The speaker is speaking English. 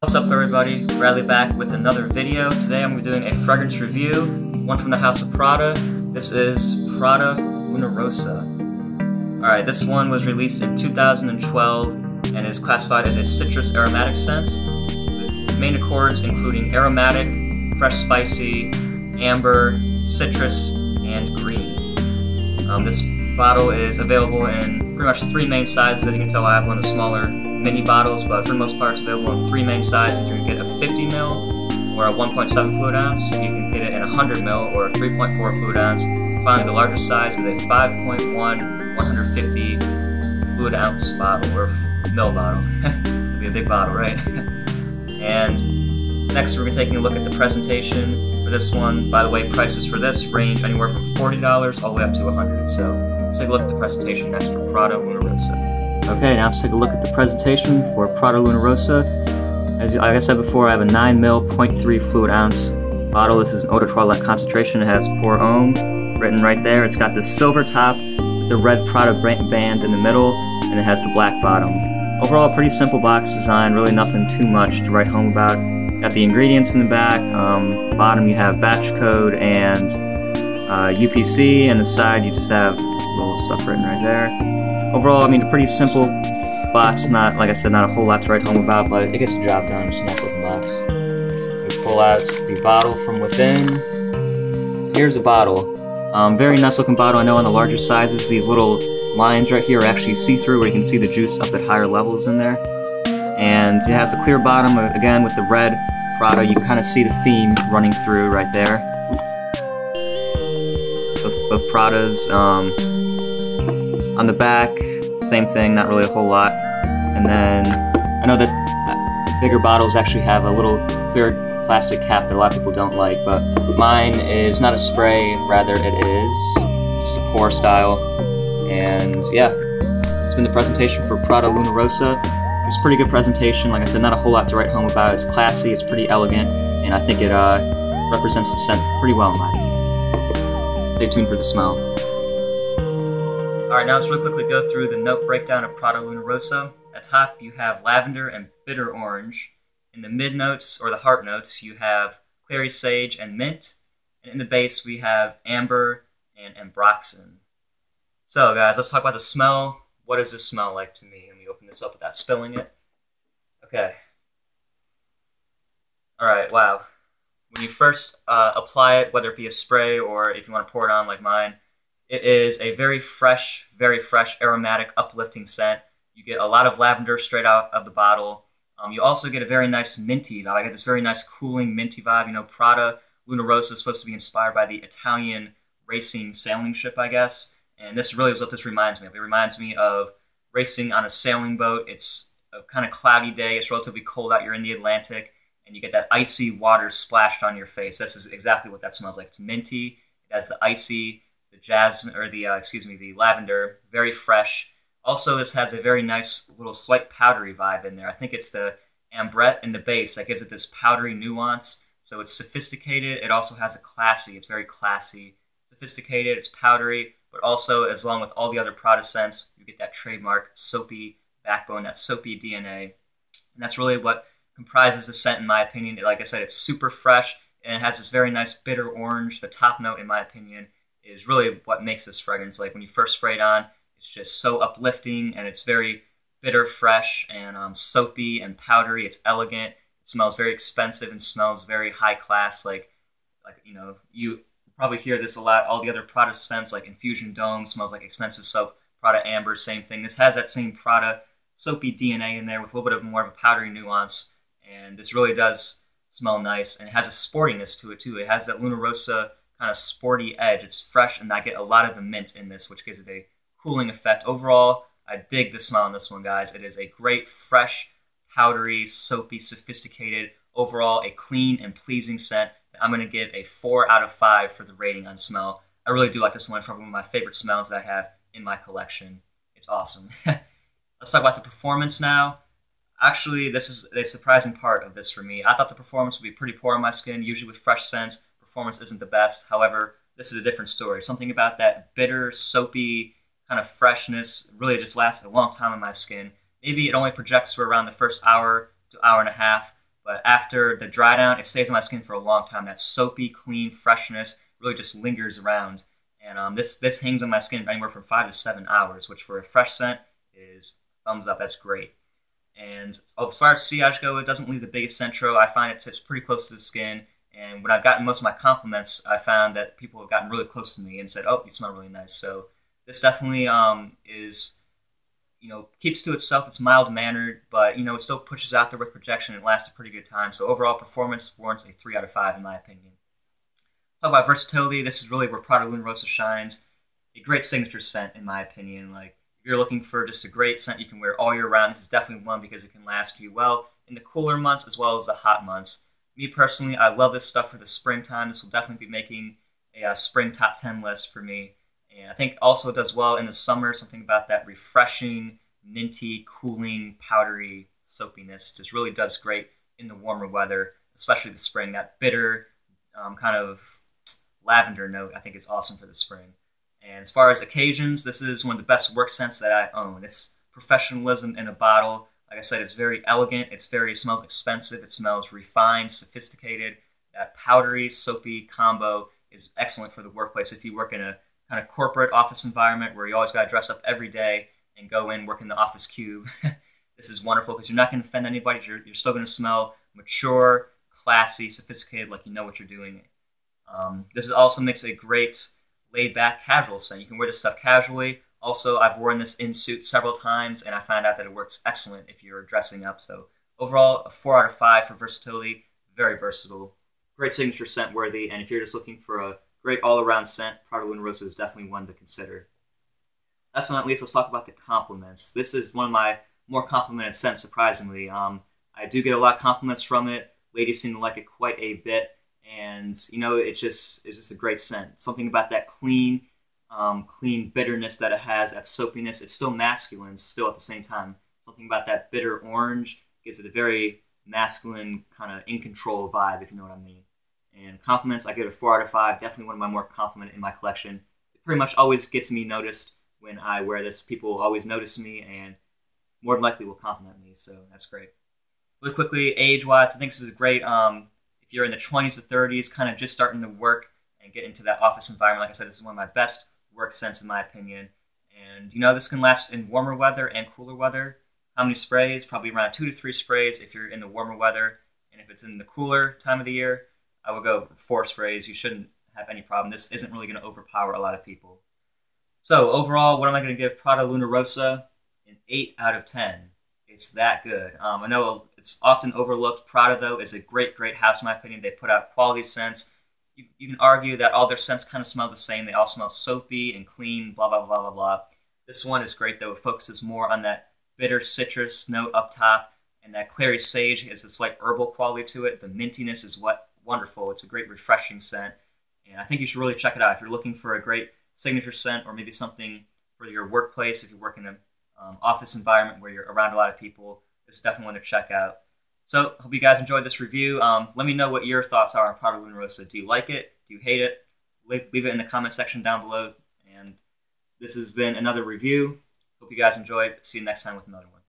What's up everybody, Bradley back with another video. Today I'm going to be doing a fragrance review, one from the house of Prada. This is Prada Luna Rossa. Alright, this one was released in 2012 and is classified as a citrus aromatic scent, with main accords including aromatic, fresh spicy, amber, citrus, and green. This bottle is available in pretty much 3 main sizes. As you can tell, I have one of the smaller mini bottles, but for the most part it's available in 3 main sizes. You can get a 50 ml or a 1.7 fluid ounce. You can get it in a 100 ml or a 3.4 fluid ounce. Finally, the largest size is a 5.1 150 fluid ounce bottle, or ml bottle. It'll be a big bottle, right? And next we're going to be taking a look at the presentation for this one. By the way, prices for this range anywhere from $40 all the way up to $100. So let's take a look at the presentation next for Prada Luna Rossa. Okay, now let's take a look at the presentation for Prada Luna Rossa. Like I said before, I have a 9 ml 0.3 fluid ounce bottle. This is an eau de toilette concentration. It has pour homme written right there. It's got the silver top with the red Prada band in the middle, and it has the black bottom. Overall, pretty simple box design, really nothing too much to write home about. Got the ingredients in the back. Bottom you have batch code and UPC, and the side you just have little stuff written right there. Overall, I mean, a pretty simple box. Not, like I said, not a whole lot to write home about, but it gets the job done. Just a nice looking box. We pull out the bottle from within. Here's the bottle. Very nice looking bottle. I know on the larger sizes, these little lines right here are actually see-through, where you can see the juice up at higher levels in there. And it has a clear bottom, again, with the red Prada. You can kind of see the theme running through right there. Both Pradas. On the back, same thing, not really a whole lot. And then, I know that bigger bottles actually have a little clear plastic cap that a lot of people don't like, but mine is not a spray, rather it is just a pour style. And yeah, it's been the presentation for Prada Luna Rossa. It's a pretty good presentation. Like I said, not a whole lot to write home about. It's classy, it's pretty elegant, and I think it represents the scent pretty well in my opinion. Stay tuned for the smell. Alright, now let's really quickly go through the note breakdown of Prada Luna Rossa. At top, you have lavender and bitter orange. In the mid notes, or the heart notes, you have clary sage and mint. And in the base, we have amber and ambroxan. So, guys, let's talk about the smell. What does this smell like to me? Let me open this up without spilling it. Okay. Alright, wow. When you first apply it, whether it be a spray or if you want to pour it on like mine, it is a very fresh, aromatic, uplifting scent. You get a lot of lavender straight out of the bottle. You also get a very nice minty vibe. I get this very nice cooling minty vibe. You know, Prada Luna Rossa is supposed to be inspired by the Italian racing sailing ship, I guess. And this really is what this reminds me of. It reminds me of racing on a sailing boat. It's a kind of cloudy day. It's relatively cold out. You're in the Atlantic, and you get that icy water splashed on your face. This is exactly what that smells like. It's minty. It has the icy, the jasmine, or the the lavender, very fresh. Also, this has a very nice little slight powdery vibe in there. I think it's the ambrette in the base that gives it this powdery nuance. So it's sophisticated. It also has a classy. It's very classy, sophisticated. It's powdery, but also, as long with all the other Prada scents, you get that trademark soapy backbone, that soapy DNA, and that's really what comprises the scent, in my opinion. Like I said, it's super fresh, and it has this very nice bitter orange. The top note, in my opinion, is really what makes this fragrance. Like when you first spray it on, it's just so uplifting, and it's very bitter, fresh, and soapy and powdery. It's elegant. It smells very expensive and smells very high class. Like you know, you probably hear this a lot. All the other Prada scents, like Infusion Dome, smells like expensive soap. Prada Amber, same thing. This has that same Prada soapy DNA in there with a little bit of more of a powdery nuance, and this really does smell nice, and it has a sportiness to it too. It has that Luna Rossa kind of sporty edge. It's fresh, and I get a lot of the mint in this, which gives it a cooling effect. Overall, I dig the smell on this one, guys. It is a great, fresh, powdery, soapy, sophisticated, overall a clean and pleasing scent. I'm going to give a 4 out of 5 for the rating on smell. I really do like this one. It's probably one of my favorite smells that I have in my collection. It's awesome. Let's talk about the performance now. Actually, this is a surprising part of this for me. I thought the performance would be pretty poor on my skin. Usually with fresh scents, performance isn't the best. However, this is a different story. Something about that bitter, soapy kind of freshness really just lasts a long time on my skin. Maybe it only projects for around the first hour to hour and a half, but after the dry down, it stays on my skin for a long time. That soapy, clean freshness really just lingers around. And this hangs on my skin anywhere from 5 to 7 hours, which for a fresh scent is thumbs up. That's great. And as far as sillage go, it doesn't leave the biggest scent trail. I find it sits pretty close to the skin. And when I've gotten most of my compliments, I found that people have gotten really close to me and said, "Oh, you smell really nice." So this definitely is, keeps to itself. It's mild mannered, but it still pushes out there with projection. It lasts a pretty good time. So overall performance warrants a 3 out of 5 in my opinion. Talk about versatility. This is really where Prada Luna Rossa shines. A great signature scent, in my opinion. Like, if you're looking for just a great scent you can wear all year round, this is definitely one because it can last you well in the cooler months as well as the hot months. Me personally, I love this stuff for the springtime. This will definitely be making a spring top 10 list for me. And I think also it does well in the summer. Something about that refreshing, minty, cooling, powdery soapiness just really does great in the warmer weather, especially the spring. That bitter kind of lavender note I think is awesome for the spring. And as far as occasions, this is one of the best work scents that I own. It's professionalism in a bottle. Like I said, it's very elegant. It smells expensive. It smells refined, sophisticated. That powdery, soapy combo is excellent for the workplace. If you work in a kind of corporate office environment where you always got to dress up every day and go in, work in the office cube, this is wonderful because you're not going to offend anybody. You're still going to smell mature, classy, sophisticated, like you know what you're doing. This also makes a great laid-back casual scent. You can wear this stuff casually. Also, I've worn this in suit several times, and I found out that it works excellent if you're dressing up. So overall, a 4 out of 5 for versatility. Very versatile. Great signature scent worthy, and if you're just looking for a great all-around scent, Prada Luna Rossa is definitely one to consider. Last but not least, let's talk about the compliments. This is one of my more complimented scents, surprisingly. I do get a lot of compliments from it. Ladies seem to like it quite a bit. And, it's just a great scent. Something about that clean bitterness that it has, that soapiness. It's still masculine, still at the same time. Something about that bitter orange gives it a very masculine, kind of in-control vibe, if you know what I mean. And compliments, I give it a 4 out of 5. Definitely one of my more complimented in my collection. It pretty much always gets me noticed when I wear this. People always notice me and more than likely will compliment me, so that's great. Really quickly, age-wise, I think this is great. If you're in the 20s to 30s, kind of just starting to work and get into that office environment, like I said, this is one of my best work scents in my opinion. And this can last in warmer weather and cooler weather. How many sprays? Probably around 2 to 3 sprays if you're in the warmer weather. And if it's in the cooler time of the year, I would go 4 sprays. You shouldn't have any problem. This isn't really going to overpower a lot of people. So overall, what am I going to give Prada Luna Rossa? An 8 out of 10. It's that good. I know it's often overlooked. Prada, though, is a great, great house, in my opinion. They put out quality scents. You can argue that all their scents kind of smell the same. They all smell soapy and clean, blah, blah, blah, blah, blah. This one is great, though. It focuses more on that bitter citrus note up top, and that clary sage has a slight herbal quality to it. The mintiness is wonderful. It's a great, refreshing scent, and I think you should really check it out. If you're looking for a great signature scent or maybe something for your workplace, if you work in an office environment where you're around a lot of people, it's definitely one to check out. So, hope you guys enjoyed this review. Let me know what your thoughts are on Prada Luna Rossa. Do you like it? Do you hate it? Leave it in the comment section down below. And this has been another review. Hope you guys enjoyed. See you next time with another one.